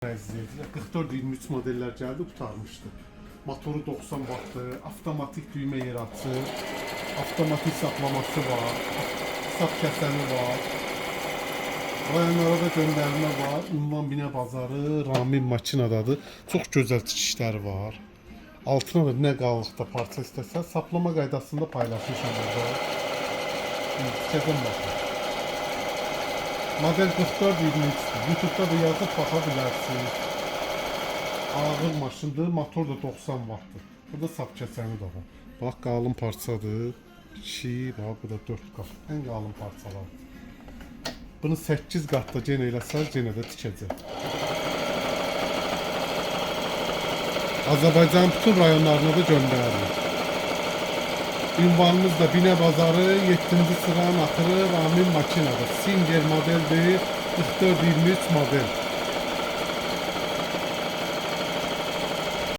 İzləyicilər 44-23 modellər gəldi, qurtarmışdı. Motoru 90 wattdır, avtomatik düymə yer açır, avtomatik saplaması var, sap kəsəni var, rayonlara da göndərmə var, ünvan Binə Bazarı, Ramin makinadadır. Çox gözəl tikişləri var. Altına da nə qalıqda parça istəsən, saplama qaydasında paylaşmışam burada. Tikəcəm baxın. Model 44-23'dür. YouTube'da da yazıp baxa bilərsiniz. Ağır maşındır, motor da 90 wattdır. Burada sap kəsəni də var. Bax, qalın parçadır. 2, bax, bu da 4 qat. Ən qalın parçalar. Bunu 8 qatda yenə eləsəz, yenə də tikəcək. Azərbaycan bütün rayonlarına da göndərilir. Ünvanımız da Binə Bazarı, 7-ci sıranın axırı Ramin makinada. Singer modeldir, 44-23 model.